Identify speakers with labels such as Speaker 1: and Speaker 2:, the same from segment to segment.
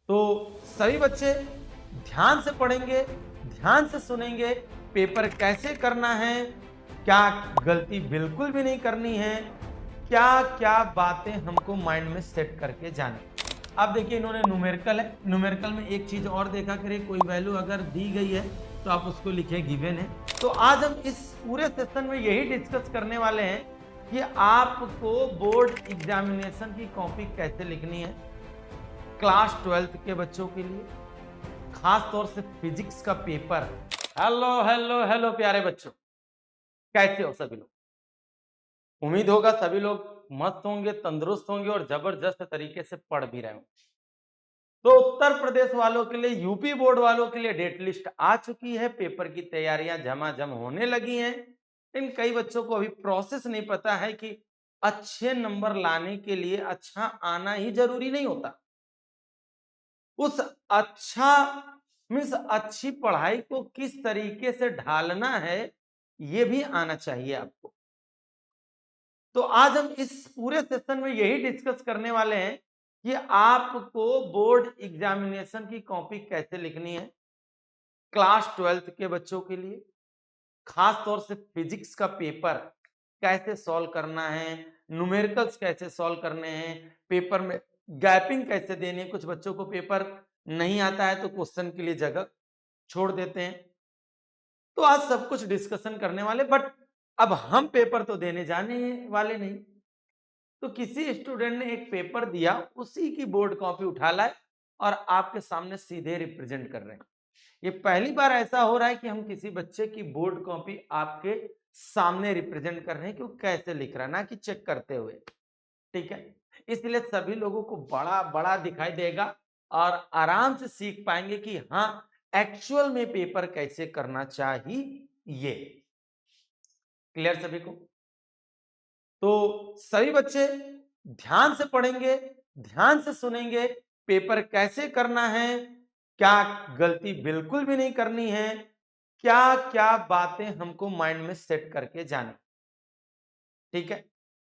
Speaker 1: तो सभी बच्चे ध्यान से पढ़ेंगे, ध्यान से सुनेंगे, पेपर कैसे करना है, क्या गलती बिल्कुल भी नहीं करनी है, क्या क्या बातें हमको माइंड में सेट करके जाने। अब देखिए इन्होंने न्यूमेरिकल है, न्यूमेरिकल में एक चीज और देखा करें, कोई वैल्यू अगर दी गई है तो आप उसको लिखें गिवन है। तो आज हम इस पूरे सेशन में यही डिस्कस करने वाले हैं कि आपको बोर्ड एग्जामिनेशन की कॉपी कैसे लिखनी है क्लास 12th के बच्चों के लिए, खास तौर से फिजिक्स का पेपर। हेलो हेलो हेलो प्यारे बच्चों, कैसे हो सभी लोग? उम्मीद होगा सभी लोग मस्त होंगे, तंदुरुस्त होंगे और जबरदस्त तरीके से पढ़ भी रहे होंगे। तो उत्तर प्रदेश वालों के लिए, यूपी बोर्ड वालों के लिए डेट लिस्ट आ चुकी है, पेपर की तैयारियां झमाझम होने लगी हैं। इन कई बच्चों को अभी प्रोसेस नहीं पता है कि अच्छे नंबर लाने के लिए अच्छा आना ही जरूरी नहीं होता। उस अच्छा मीन्स अच्छी पढ़ाई को किस तरीके से ढालना है ये भी आना चाहिए आपको। तो आज हम इस पूरे सेशन में यही डिस्कस करने वाले हैं कि आपको बोर्ड एग्जामिनेशन की कॉपी कैसे लिखनी है क्लास 12th के बच्चों के लिए, खास तौर से फिजिक्स का पेपर कैसे सॉल्व करना है, न्यूमेरिकल्स कैसे सॉल्व करने हैं, पेपर में गैपिंग कैसे देनी है। कुछ बच्चों को पेपर नहीं आता है तो क्वेश्चन के लिए जगह छोड़ देते हैं। तो आज सब कुछ डिस्कशन करने वाले, बट अब हम पेपर तो देने जाने वाले नहीं। तो किसी स्टूडेंट ने एक पेपर दिया, उसी की बोर्ड कॉपी उठा लाए और आपके सामने सीधे रिप्रेजेंट कर रहे हैं। ये पहली बार ऐसा हो रहा है कि हम किसी बच्चे की बोर्ड कॉपी आपके सामने रिप्रेजेंट कर रहे हैं कि वो कैसे लिख रहा है, ना कि चेक करते हुए। ठीक है, इसलिए सभी लोगों को बड़ा बड़ा दिखाई देगा और आराम से सीख पाएंगे कि हाँ एक्चुअल में पेपर कैसे करना चाहिए। क्लियर सभी को? तो सभी बच्चे ध्यान से पढ़ेंगे, ध्यान से सुनेंगे, पेपर कैसे करना है, क्या गलती बिल्कुल भी नहीं करनी है, क्या क्या बातें हमको माइंड में सेट करके जाने। ठीक है,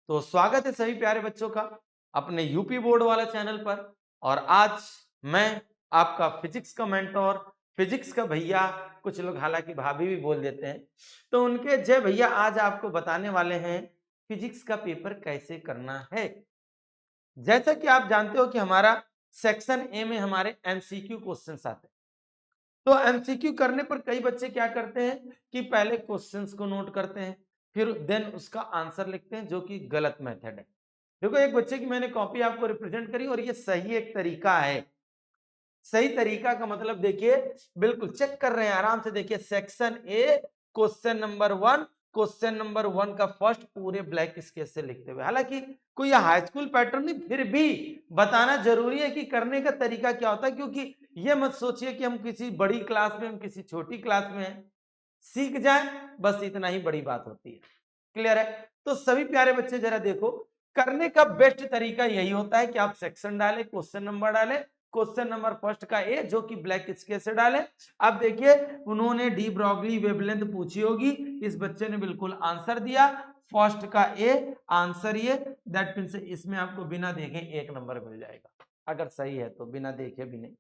Speaker 1: तो स्वागत है सभी प्यारे बच्चों का अपने यूपी बोर्ड वाला चैनल पर। और आज मैं आपका फिजिक्स का मेंटोर, फिजिक्स का भैया, कुछ लोग हालांकि भाभी भी बोल देते हैं, तो उनके जय भैया आज आपको बताने वाले हैं फिजिक्स का पेपर कैसे करना है। जैसा कि आप जानते हो कि हमारा सेक्शन ए में हमारे एमसीक्यू क्वेश्चंस आते हैं। तो एमसीक्यू करने पर कई बच्चे क्या करते हैं कि पहले क्वेश्चंस को नोट करते हैं, फिर देन उसका आंसर लिखते हैं, जो कि गलत मेथड है। देखो एक बच्चे की मैंने कॉपी आपको रिप्रेजेंट करी और ये सही एक तरीका है। सही तरीका का मतलब देखिए, बिल्कुल चेक कर रहे हैं, आराम से देखिए section A question number one का फर्स्ट पूरे ब्लैक स्केच से लिखते हुए। हालांकि कोई हाई स्कूल पैटर्न नहीं, फिर भी बताना जरूरी है कि करने का तरीका क्या होता है, क्योंकि ये मत सोचिए कि हम किसी बड़ी क्लास में, हम किसी छोटी क्लास में हैं, सीख जाए बस इतना ही बड़ी बात होती है। क्लियर है? तो सभी प्यारे बच्चे जरा देखो, करने का बेस्ट तरीका यही होता है कि आप सेक्शन डालें, क्वेश्चन नंबर डालें, क्वेश्चन नंबर फर्स्ट का ए जो कि ब्लैक स्केच से डालें। अब देखिए उन्होंने डी ब्रॉगली वेवलेंथ पूछी होगी, इस बच्चे ने बिल्कुल आंसर दिया, फर्स्ट का ए आंसर ये, दैट मींस इसमें आपको बिना देखे 1 नंबर मिल जाएगा, अगर सही है तो, बिना देखे भी नहीं।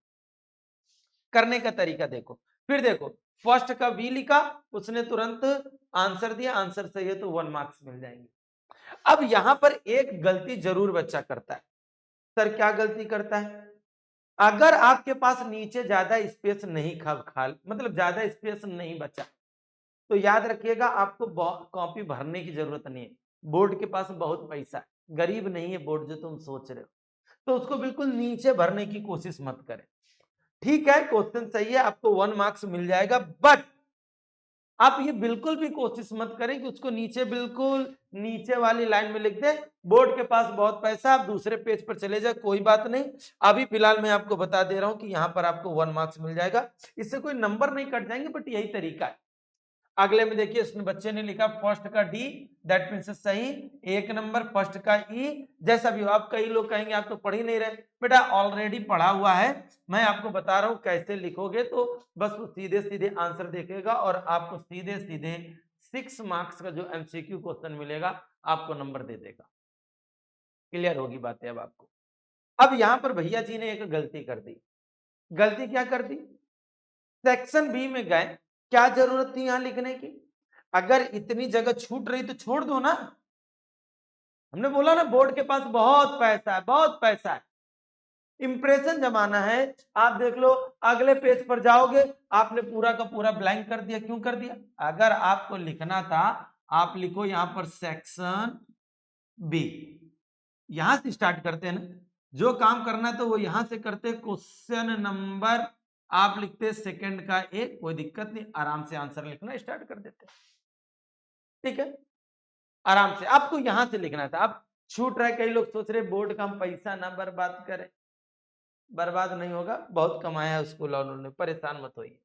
Speaker 1: करने का तरीका देखो, फिर देखो फर्स्ट का वी लिखा, उसने तुरंत आंसर दिया, आंसर सही है तो 1 मार्क्स मिल जाएंगे। अब यहां पर एक गलती जरूर बच्चा करता है। सर क्या गलती करता है? अगर आपके पास नीचे ज्यादा स्पेस नहीं मतलब ज्यादा स्पेस नहीं बचा, तो याद रखिएगा आपको कॉपी भरने की जरूरत नहीं है। बोर्ड के पास बहुत पैसा है, गरीब नहीं है बोर्ड जो तुम सोच रहे हो, तो उसको बिल्कुल नीचे भरने की कोशिश मत करें। ठीक है, क्वेश्चन सही है, आपको 1 मार्क्स मिल जाएगा, बट आप ये बिल्कुल भी कोशिश मत करें कि उसको नीचे, बिल्कुल नीचे वाली लाइन में लिख दे, बोर्ड के पास बहुत पैसा, आप दूसरे पेज पर चले जाए, कोई बात नहीं। अभी फिलहाल मैं आपको बता दे रहा हूं कि यहां पर आपको 1 मार्क्स मिल जाएगा, इससे कोई नंबर नहीं कट जाएंगे, बट यही तरीका है। अगले में देखिए इसने बच्चे ने लिखा फर्स्ट का डी, दैट मींस सही, 1 नंबर, फर्स्ट का ई, जैसा भी हो। आप कई लोग कहेंगे आप तो पढ़ ही नहीं रहे, बेटा ऑलरेडी पढ़ा हुआ है, मैं आपको बता रहा हूं कैसे लिखोगे, तो बस वो सीधे सीधे आंसर देखेगा और आपको सीधे सीधे 6 मार्क्स का जो एमसीक्यू क्वेश्चन मिलेगा आपको नंबर दे देगा। क्लियर होगी बातें अब आपको? अब यहां पर भैया जी ने एक गलती कर दी, गलती क्या कर दी, सेक्शन बी में गए, क्या जरूरत थी यहां लिखने की, अगर इतनी जगह छूट रही तो छोड़ दो ना। हमने बोला ना बोर्ड के पास बहुत पैसा है, बहुत पैसा है, इंप्रेशन जमाना है। आप देख लो अगले पेज पर जाओगे, आपने पूरा का पूरा ब्लैंक कर दिया। क्यों कर दिया, अगर आपको लिखना था आप लिखो यहां पर सेक्शन बी, यहां से स्टार्ट करते हैं ना, जो काम करना था वो यहां से करते। क्वेश्चन नंबर आप लिखते सेकंड का ए, कोई दिक्कत नहीं, आराम से आंसर लिखना स्टार्ट कर देते, ठीक है, आराम से। आपको यहां से लिखना था, अब छूट रहा है। कई लोग सोच रहे बोर्ड का हम पैसा ना बर्बाद करें, बर्बाद नहीं होगा, बहुत कमाया है स्कूल वालों ने, परेशान मत होइए।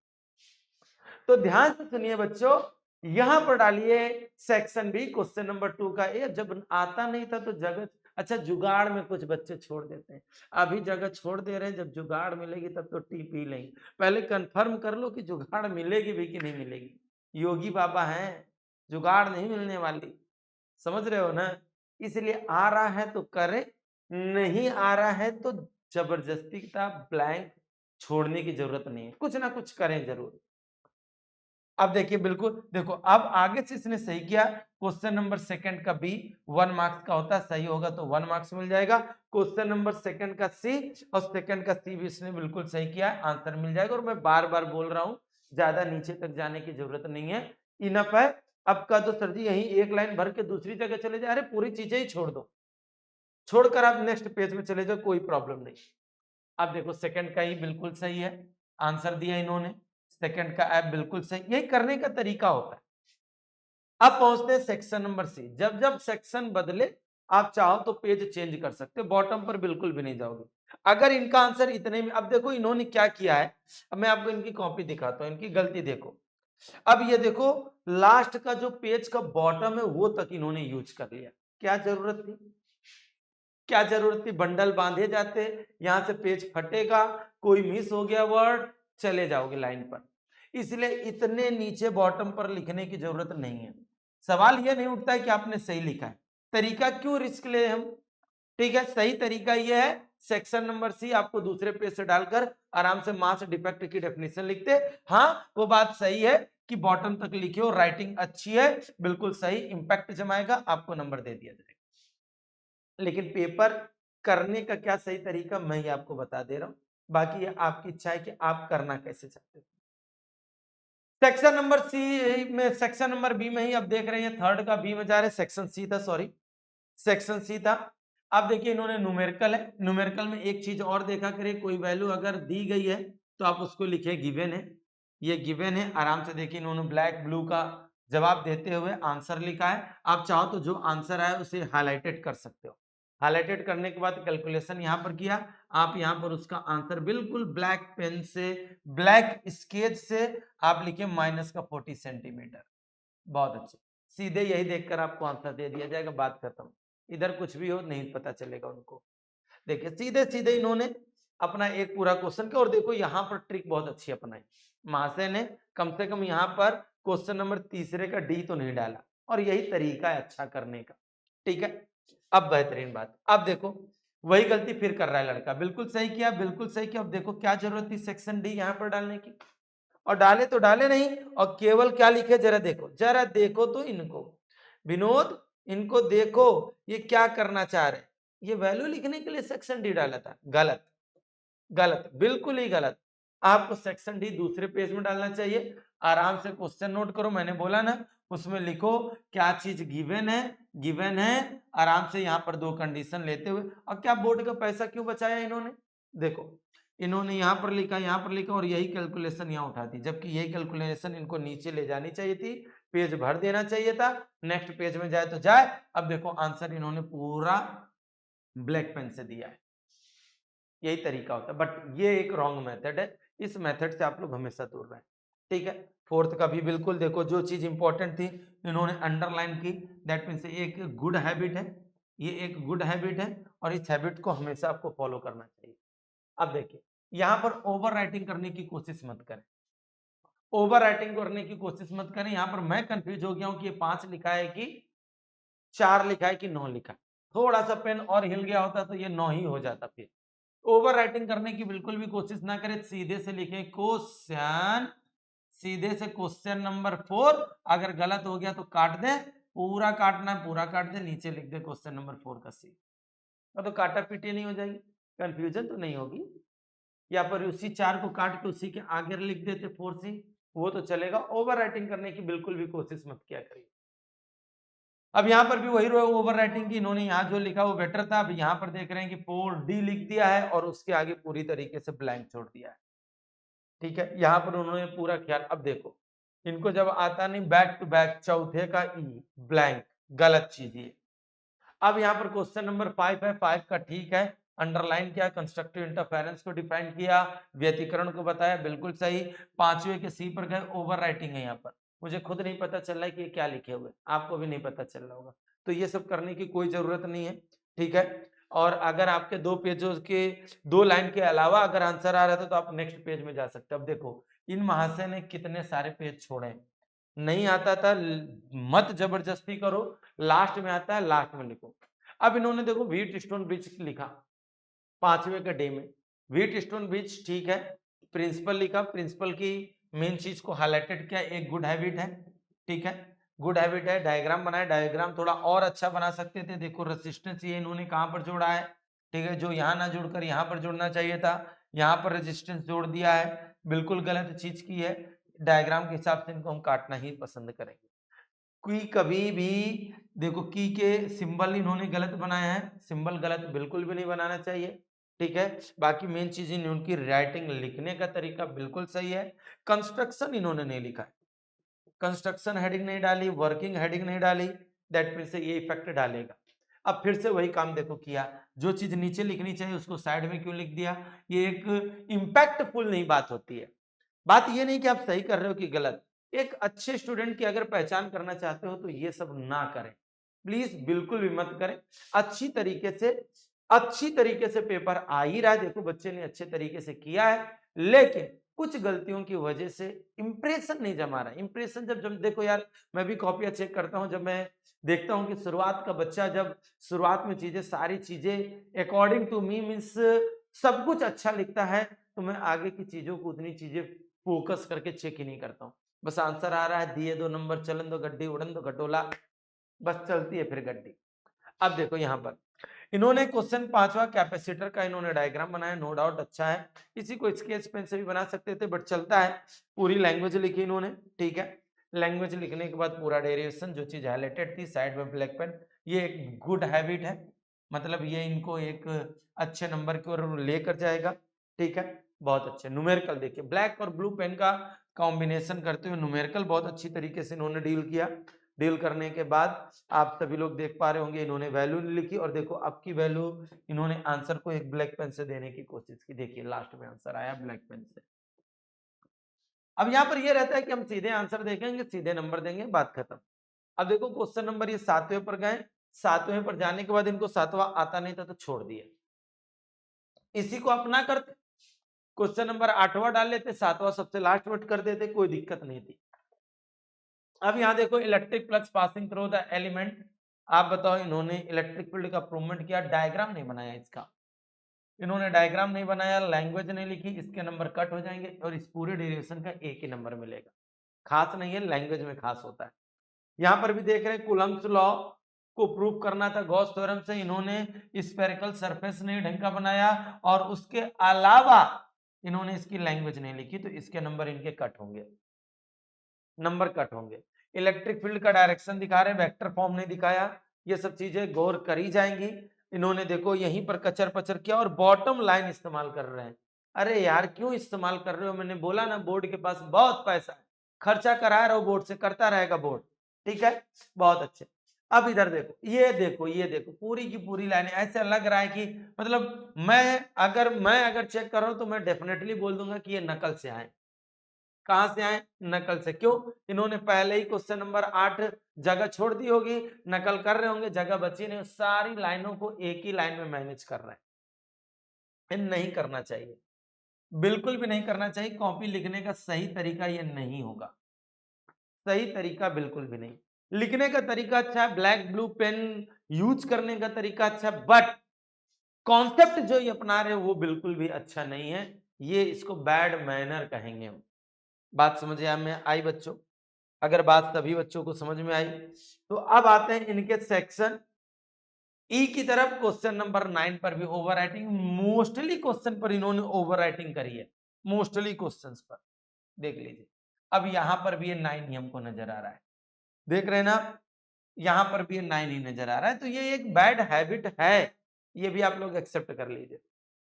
Speaker 1: तो ध्यान से सुनिए बच्चों, यहां पर डालिए सेक्शन बी क्वेश्चन नंबर 2 का ए। जब आता नहीं था तो जगह, अच्छा जुगाड़ में कुछ बच्चे छोड़ देते हैं, अभी जगह छोड़ दे रहे हैं, जब जुगाड़ मिलेगी तब तो टी पी लेंगे। पहले कंफर्म कर लो कि जुगाड़ मिलेगी भी कि नहीं मिलेगी, योगी बाबा हैं, जुगाड़ नहीं मिलने वाली, समझ रहे हो ना। इसलिए आ रहा है तो करे, नहीं आ रहा है तो जबरदस्ती का ब्लैंक छोड़ने की जरूरत नहीं है, कुछ ना कुछ करें जरूर। अब देखिए, बिल्कुल देखो, अब आगे से इसने सही किया। क्वेश्चन नंबर सेकंड का बी 1 मार्क्स का होता है, सही होगा तो 1 मार्क्स मिल जाएगा। क्वेश्चन नंबर सेकंड का सी और सेकंड का सी भी इसने बिल्कुल सही किया, आंसर मिल जाएगा। और मैं बार बार बोल रहा हूं, ज्यादा नीचे तक जाने की जरूरत नहीं है, इनफ है। अब का तो सर जी यही एक लाइन भर के दूसरी जगह चले जाए, अरे पूरी चीजें ही छोड़ दो, छोड़कर आप नेक्स्ट पेज में चले जाओ, कोई प्रॉब्लम नहीं। अब देखो सेकंड का ही बिल्कुल सही है, आंसर दिया इन्होंने, सेकंड का ऐप बिल्कुल सही, यही करने का तरीका होता है। अब पहुंचते हैं सेक्शन नंबर सी। जब जब सेक्शन बदले, आप चाहो तो पेज चेंज कर सकते हो, बॉटम पर बिल्कुल भी नहीं जाओगे। अगर इनका आंसर इतने में, अब देखो इन्होंने क्या किया है, अब मैं आपको इनकी कॉपी दिखाता हूं, इनकी गलती देखो। अब ये देखो लास्ट का जो पेज का बॉटम है वो तक इन्होंने यूज कर लिया, क्या जरूरत थी, क्या जरूरत थी, बंडल बांधे जाते, यहां से पेज फटेगा, कोई मिस हो गया वर्ड, चले जाओगे लाइन पर। इसलिए इतने नीचे बॉटम पर लिखने की जरूरत नहीं है। सवाल यह नहीं उठता है कि आपने सही लिखा है, तरीका क्यों रिस्क ले हम, ठीक है। सही तरीका यह है, सेक्शन नंबर सी आपको दूसरे पेज से डालकर आराम से मास डिफेक्ट की डेफिनेशन लिखते। हाँ वो बात सही है कि बॉटम तक लिखे हो, राइटिंग अच्छी है, बिल्कुल सही, इंपैक्ट जमाएगा, आपको नंबर दे दिया जाएगा। लेकिन पेपर करने का क्या सही तरीका मैं ही आपको बता दे रहा हूं, बाकी ये आपकी इच्छा है कि आप करना कैसे चाहते हो। सेक्शन नंबर सी में, सेक्शन नंबर बी में ही अब देख रहे हैं, थर्ड का बी में जा रहे, सेक्शन सी था, सॉरी सेक्शन सी था। अब देखिए इन्होंने न्यूमेरिकल है, न्यूमेरिकल में एक चीज और देखा करिए, कोई वैल्यू अगर दी गई है तो आप उसको लिखे गिवन है, ये गिवन है, आराम से देखिए इन्होंने ब्लैक ब्लू का जवाब देते हुए आंसर लिखा है। आप चाहो तो जो आंसर आए उसे हाईलाइटेड कर सकते हो, हाईलाइटेड करने के बाद कैलकुलेशन यहां पर किया, आप यहां पर उसका आंसर बिल्कुल ब्लैक पेन से, ब्लैक स्केच से आप लिखे -40 सेंटीमीटर, बहुत अच्छे, सीधे यही देखकर आपको आंसर दे दिया जाएगा, बात खत्म। इधर कुछ भी हो नहीं पता चलेगा उनको। देखिए सीधे सीधे इन्होंने अपना एक पूरा क्वेश्चन किया, और देखो यहाँ पर ट्रिक बहुत अच्छी अपनाई महाशय ने, कम से कम यहाँ पर क्वेश्चन नंबर तीसरे का डी तो नहीं डाला, और यही तरीका है अच्छा करने का, ठीक है। अब बेहतरीन बात, अब देखो वही गलती फिर कर रहा है लड़का, बिल्कुल सही किया, बिल्कुल सही किया। अब देखो क्या जरूरत थी सेक्शन डी यहाँ पर डालने की, और डाले तो डाले नहीं, और केवल क्या लिखे, जरा देखो तो इनको, विनोद इनको देखो, ये क्या करना चाह रहे हैं, ये वैल्यू लिखने के लिए सेक्शन डी डाला था, गलत, गलत, बिल्कुल ही गलत। आपको सेक्शन डी दूसरे पेज में डालना चाहिए, आराम से क्वेश्चन नोट करो, मैंने बोला ना उसमें लिखो क्या चीज गिवन है, गिवन है, आराम से यहाँ पर दो कंडीशन लेते हुए। और क्या बोर्ड का पैसा क्यों बचाया इन्होंने, देखो इन्होंने यहाँ पर लिखा, यहाँ पर लिखा, और यही कैलकुलेशन यहाँ उठा दी, जबकि यही कैलकुलेशन इनको नीचे ले जानी चाहिए थी, पेज भर देना चाहिए था, नेक्स्ट पेज में जाए तो जाए। अब देखो आंसर इन्होंने पूरा ब्लैक पेन से दिया है, यही तरीका होता है, बट ये एक रॉन्ग मेथड है, इस मेथड से आप लोग हमेशा दूर रहें, ठीक है। फोर्थ का भी बिल्कुल देखो, जो चीज इंपॉर्टेंट थी इन्होंने अंडरलाइन की, दैट मीन्स एक गुड हैबिट है, ये एक गुड हैबिट है, और इस हैबिट को हमेशा आपको फॉलो करना चाहिए। अब देखिए यहां पर ओवर राइटिंग करने की कोशिश मत करें, ओवर राइटिंग करने की कोशिश मत करें। यहां पर मैं कंफ्यूज हो गया हूं कि ये 5 लिखा है कि 4 लिखा है कि 9 लिखा है, थोड़ा सा पेन और हिल गया होता तो ये 9 ही हो जाता फिर, ओवर राइटिंग करने की बिल्कुल भी कोशिश ना करें, सीधे से लिखें क्वेश्चन, सीधे से क्वेश्चन नंबर 4। अगर गलत हो गया तो काट दे, पूरा काटना है पूरा काट दे, नीचे लिख दे क्वेश्चन नंबर 4 का सी। तो काटा पीटी नहीं हो जाएगी, कंफ्यूजन तो नहीं होगी। यहाँ पर उसी 4 को काट के उसी के आगे लिख देते 4C, वो तो चलेगा। ओवर राइटिंग करने की बिल्कुल भी कोशिश मत किया करिए। अब यहाँ पर भी वही ओवर राइटिंग की, इन्होंने यहाँ जो लिखा वो बेटर था। अब यहाँ पर देख रहे हैं कि 4D लिख दिया है और उसके आगे पूरी तरीके से ब्लैंक छोड़ दिया है। ठीक है, यहाँ पर उन्होंने पूरा ख्याल। अब देखो इनको जब आता नहीं बैक टू बैक, चौथे का ई ब्लैंक, गलत चीज ये। अब यहाँ पर क्वेश्चन नंबर 5 है, 5 का ठीक है, अंडरलाइन किया, कंस्ट्रक्टिव इंटरफेरेंस को डिफाइन किया, व्यतिकरण को बताया, बिल्कुल सही। 5वें के सी पर गए, ओवर राइटिंग है यहाँ पर। मुझे खुद नहीं पता चल रहा है कि ये क्या लिखे हुए, आपको भी नहीं पता चल रहा होगा, तो ये सब करने की कोई जरूरत नहीं है। ठीक है, और अगर आपके 2 पेजों के 2 लाइन के अलावा अगर आंसर आ रहा था तो आप नेक्स्ट पेज में जा सकते हो। अब देखो इन महाशय ने कितने सारे पेज छोड़े, नहीं आता था मत जबरदस्ती करो, लास्ट में आता है लास्ट में लिखो। अब इन्होंने देखो व्हीट स्टोन ब्रिज लिखा 5वें के डे में, व्हीट स्टोन ब्रिज ठीक है, प्रिंसिपल लिखा, प्रिंसिपल की मेन चीज को हाईलाइटेड किया, एक गुड हैबिट है। ठीक है, गुड हैबिट है, डायग्राम बनाया, डायग्राम थोड़ा और अच्छा बना सकते थे। देखो रेजिस्टेंस ये इन्होंने कहां पर जोड़ा है, ठीक है, जो यहाँ ना जोड़कर यहाँ पर जोड़ना चाहिए था, यहाँ पर रेजिस्टेंस जोड़ दिया है, बिल्कुल गलत चीज की है। डायग्राम के हिसाब से इनको हम काटना ही पसंद करेंगे। की कभी भी देखो की के सिंबल इन्होंने गलत बनाया है, सिंबल गलत बिल्कुल भी नहीं बनाना चाहिए। ठीक है, बाकी मेन चीज उनकी राइटिंग लिखने का तरीका बिल्कुल सही है। कंस्ट्रक्शन इन्होंने नहीं लिखा है, कंस्ट्रक्शन हेडिंग नहीं डाली, वर्किंग हेडिंग नहीं डाली, दैट मीन से ये इफेक्ट डालेगा। अब फिर से वही काम देखो किया, जो चीज नीचे लिखनी चाहिए उसको साइड में क्यों लिख दिया, ये एक इम्पैक्टफुल नहीं बात होती है। बात ये नहीं कि आप सही कर रहे हो कि गलत, एक अच्छे स्टूडेंट की अगर पहचान करना चाहते हो तो ये सब ना करें, प्लीज बिल्कुल भी मत करें। अच्छी तरीके से पेपर आ ही रहा है, देखो बच्चे ने अच्छे तरीके से किया है, लेकिन कुछ गलतियों की वजह से इंप्रेशन नहीं जमा रहा। इंप्रेशन जब देखो यार, मैं भी कॉपियां चेक करता हूं, जब मैं देखता हूं कि शुरुआत का बच्चा जब शुरुआत में चीजें सारी चीजें अकॉर्डिंग टू मी मीन्स सब कुछ अच्छा लिखता है, तो मैं आगे की चीजों को उतनी चीजें फोकस करके चेक ही नहीं करता हूँ। बस आंसर आ रहा है, दिए 2 नंबर, चलन दो गड्डी, उड़न दो घटोला, बस चलती है फिर गड्डी। अब देखो यहाँ पर इन्होंने क्वेश्चन 5वां कैपेसिटर का इन्होंने डायग्राम बनाया, नो डाउट अच्छा है, इसी को स्केच पेन से भी बना सकते थे बट चलता है। पूरी लैंग्वेज लिखी इन्होंने, ठीक है, लैंग्वेज लिखने के बाद पूरा डेरिवेशन, जो चीज हाईलाइटेड थी साइड में ब्लैक पेन, ये एक गुड हैबिट है, मतलब ये इनको एक अच्छे नंबर की ओर लेकर जाएगा। ठीक है, बहुत अच्छे। न्यूमेरिकल देखिए, ब्लैक और ब्लू पेन का कॉम्बिनेशन करते हुए न्यूमेरिकल बहुत अच्छी तरीके से इन्होंने डील किया। डील करने के बाद आप सभी लोग देख पा रहे होंगे इन्होंने वैल्यू लिखी, और देखो अब की वैल्यू इन्होंने आंसर को एक ब्लैक पेन से देने की कोशिश की, देखिए लास्ट में आंसर आया ब्लैक पेन से। अब यहाँ पर ये रहता है कि हम सीधे आंसर देखेंगे, सीधे नंबर देंगे, बात खत्म। अब देखो क्वेश्चन नंबर ये 7वें पर गए, 7वें पर जाने के बाद इनको 7वां आता नहीं था तो छोड़ दिए, इसी को अपना करते, क्वेश्चन नंबर 8वां डाल लेते, 7वां सबसे लास्ट वर्ड कर देते, कोई दिक्कत नहीं थी। अब यहाँ देखो electric flux passing through the element, आप बताओ इन्होंने इलेक्ट्रिक फील्ड का प्रूवमेंट किया, डायग्राम नहीं बनाया इसका, इन्होंने डायग्राम नहीं बनाया, लैंग्वेज नहीं लिखी, इसके नंबर कट हो जाएंगे और इस पूरे डेरिवेशन का एक ही नंबर मिलेगा। खास नहीं है, लैंग्वेज में खास होता है। यहाँ पर भी देख रहे हैं कूलम्ब्स लॉ को प्रूव करना था गॉस थ्योरम से, इन्होंने स्फेरिकल सरफेस नहीं ढंग का बनाया, और उसके अलावा इन्होंने इसकी लैंग्वेज नहीं लिखी, तो इसके नंबर इनके कट होंगे, नंबर कट होंगे। इलेक्ट्रिक फील्ड का डायरेक्शन दिखा रहे हैं, वेक्टर फॉर्म नहीं दिखाया, ये सब चीजें गौर करी जाएंगी। इन्होंने देखो यहीं पर कचर पचर किया और बॉटम लाइन इस्तेमाल कर रहे हैं। अरे यार क्यों इस्तेमाल कर रहे हो, मैंने बोला ना बोर्ड के पास बहुत पैसा है, खर्चा करा रहा हो बोर्ड से, करता रहेगा बोर्ड। ठीक है, बहुत अच्छे। अब इधर देखो, ये देखो पूरी की पूरी लाइन, ऐसे लग रहा है कि मतलब मैं अगर चेक कर रहा हूं तो मैं डेफिनेटली बोल दूंगा कि ये नकल से आए। कहां से आए, नकल से। क्यों, इन्होंने पहले ही क्वेश्चन नंबर 8 जगह छोड़ दी होगी, नकल कर रहे होंगे, जगह बची नहीं, सारी लाइनों को एक ही लाइन में मैनेज कर रहे हैं। नहीं करना चाहिए, बिल्कुल भी नहीं करना चाहिए, कॉपी लिखने का सही तरीका ये नहीं होगा, सही तरीका बिल्कुल भी नहीं। लिखने का तरीका अच्छा है, ब्लैक ब्लू पेन यूज करने का तरीका अच्छा, बट कॉन्सेप्ट जो ये अपना रहे हो वो बिल्कुल भी अच्छा नहीं है, ये इसको बैड मैनर कहेंगे हम। बात समझ में आई बच्चों? अगर बात सभी बच्चों को समझ में आई तो अब आते हैं इनके सेक्शन ई की तरफ। क्वेश्चन नंबर 9 पर भी ओवर राइटिंग, मोस्टली क्वेश्चन पर इन्होंने ओवर राइटिंग करी है, मोस्टली क्वेश्चंस पर देख लीजिए। अब यहां पर भी ये 9 ही हमको नजर आ रहा है, देख रहे हैं ना, यहां पर भी ये 9 ही नजर आ रहा है, तो ये एक बैड हैबिट है, ये भी आप लोग एक्सेप्ट कर लीजिए,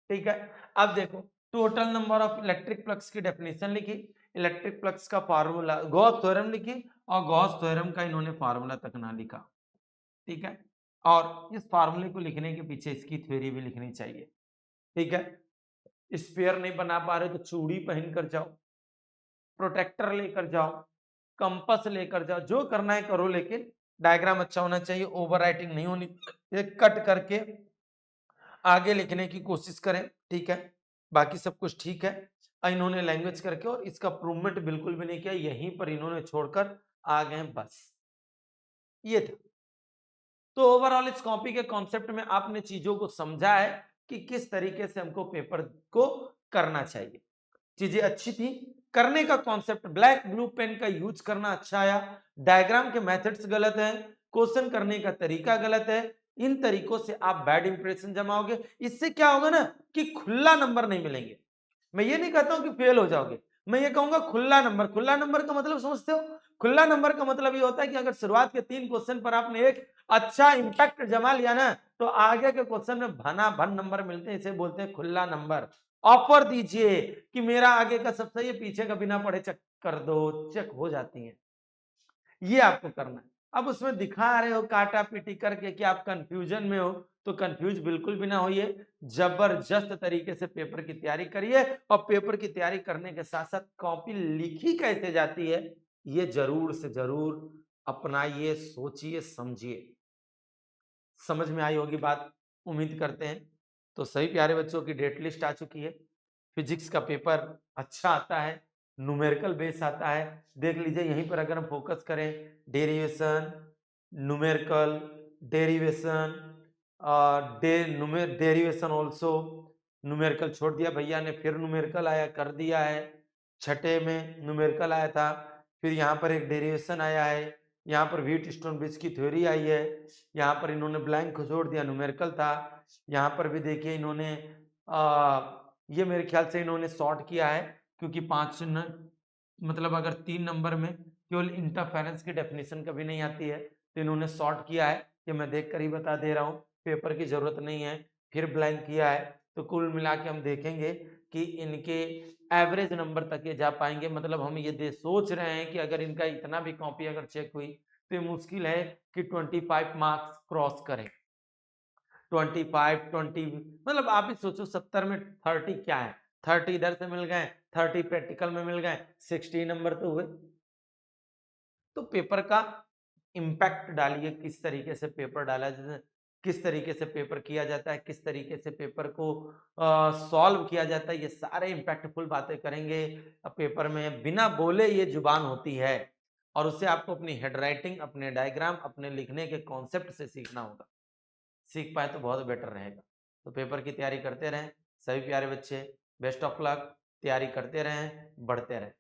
Speaker 1: ठीक है। अब देखो total number of electric flux की डेफिनेशन लिखी, इलेक्ट्रिक फ्लक्स का फार्मूला गॉस थ्योरम लिखी, और गॉस थ्योरम का इन्होंने फार्मूला तक ना लिखा, ठीक है। और इस फार्मूले को लिखने के पीछे इसकी थ्योरी भी लिखनी चाहिए, ठीक है। स्पेयर नहीं बना पा रहे तो चूड़ी पहन कर जाओ, प्रोटेक्टर लेकर जाओ, कंपास लेकर जाओ, जो करना है करो, लेकिन डायग्राम अच्छा होना चाहिए, ओवर राइटिंग नहीं होनी, एक कट करके आगे लिखने की कोशिश करें, ठीक है। बाकी सब कुछ ठीक है। इन्होंने लैंग्वेज करके और इसका प्रूवमेंट बिल्कुल भी नहीं किया, यहीं पर इन्होंने छोड़कर आ गए बस, ये था। तो ओवरऑल इस कॉपी के कॉन्सेप्ट में आपने चीजों को समझा है कि किस तरीके से हमको पेपर को करना चाहिए, चीजें अच्छी थी करने का कॉन्सेप्ट, ब्लैक ब्लू पेन का यूज करना अच्छा आया, डायग्राम के मेथड्स गलत हैं, क्वेश्चन करने का तरीका गलत है, इन तरीकों से आप बैड इंप्रेशन जमाओगे, इससे क्या होगा ना कि खुला नंबर नहीं मिलेंगे। मैं ये नहीं कहता हूं कि फेल हो जाओगे, मैं ये कहूंगा खुला नंबर। खुला नंबर का मतलब समझते हो? खुला नंबर का मतलब ये होता है कि अगर शुरुआत के 3 क्वेश्चन पर आपने एक अच्छा इंपैक्ट जमा लिया ना, तो आगे के क्वेश्चन में भना भन नंबर मिलते हैं, इसे बोलते हैं खुला नंबर। ऑफर दीजिए कि मेरा आगे का सब सही है, पीछे का बिना पढ़े चेक कर दो, चेक हो जाती है, ये आपको करना है। अब उसमें दिखा रहे हो काटा पीटी करके कि आप कंफ्यूजन में हो, तो कंफ्यूज बिल्कुल भी ना होइए, जबरदस्त तरीके से पेपर की तैयारी करिए, और पेपर की तैयारी करने के साथ साथ कॉपी लिखी कैसे जाती है ये जरूर से जरूर अपनाइए, सोचिए, समझिए। समझ में आई होगी बात, उम्मीद करते हैं। तो सभी प्यारे बच्चों की डेट लिस्ट आ चुकी है, फिजिक्स का पेपर अच्छा आता है, न्यूमेरिकल बेस आता है, देख लीजिए यहीं पर अगर हम फोकस करें, derivation, numerical, derivation, derivation also, numerical छोड़ दिया भैया ने, फिर न्यूमेरिकल आया कर दिया है, छठे में न्यूमेरिकल आया था, फिर यहाँ पर एक डेरिवेशन आया है, यहाँ पर व्हीट स्टोन ब्रिज की थ्योरी आई है, यहाँ पर इन्होंने ब्लैंक को छोड़ दिया, न्यूमेरिकल था, यहाँ पर भी देखिए इन्होंने ये मेरे ख्याल से इन्होंने सॉर्ट किया है, क्योंकि 5 मतलब अगर 3 नंबर में केवल इंटरफेरेंस की डेफिनेशन कभी नहीं आती है, तो इन्होंने सॉर्ट किया है, ये मैं देख कर ही बता दे रहा हूँ, पेपर की जरूरत नहीं है, फिर ब्लैंक किया है। तो कुल मिला के हम देखेंगे कि इनके एवरेज नंबर तक ये जा पाएंगे, मतलब हम ये सोच रहे हैं कि अगर इनका इतना भी कॉपी अगर चेक हुई तो ये मुश्किल है कि 25 मार्क्स क्रॉस करें। 25 20 मतलब आप ही सोचो 70 में 30 क्या है, 30 इधर से मिल गए, 30 प्रैक्टिकल में मिल गए, 60 नंबर तो हुए। तो पेपर का इम्पैक्ट डालिए, किस तरीके से पेपर डाला जाए, किस तरीके से पेपर किया जाता है, किस तरीके से पेपर को सॉल्व किया जाता है, ये सारे इम्पैक्टफुल बातें करेंगे पेपर में। बिना बोले ये जुबान होती है, और उससे आपको अपनी हेडराइटिंग, अपने डायग्राम, अपने लिखने के कॉन्सेप्ट से सीखना होगा, सीख पाए तो बहुत बेटर रहेगा। तो पेपर की तैयारी करते रहें सभी प्यारे बच्चे, बेस्ट ऑफ लक, तैयारी करते रहें, बढ़ते रहें।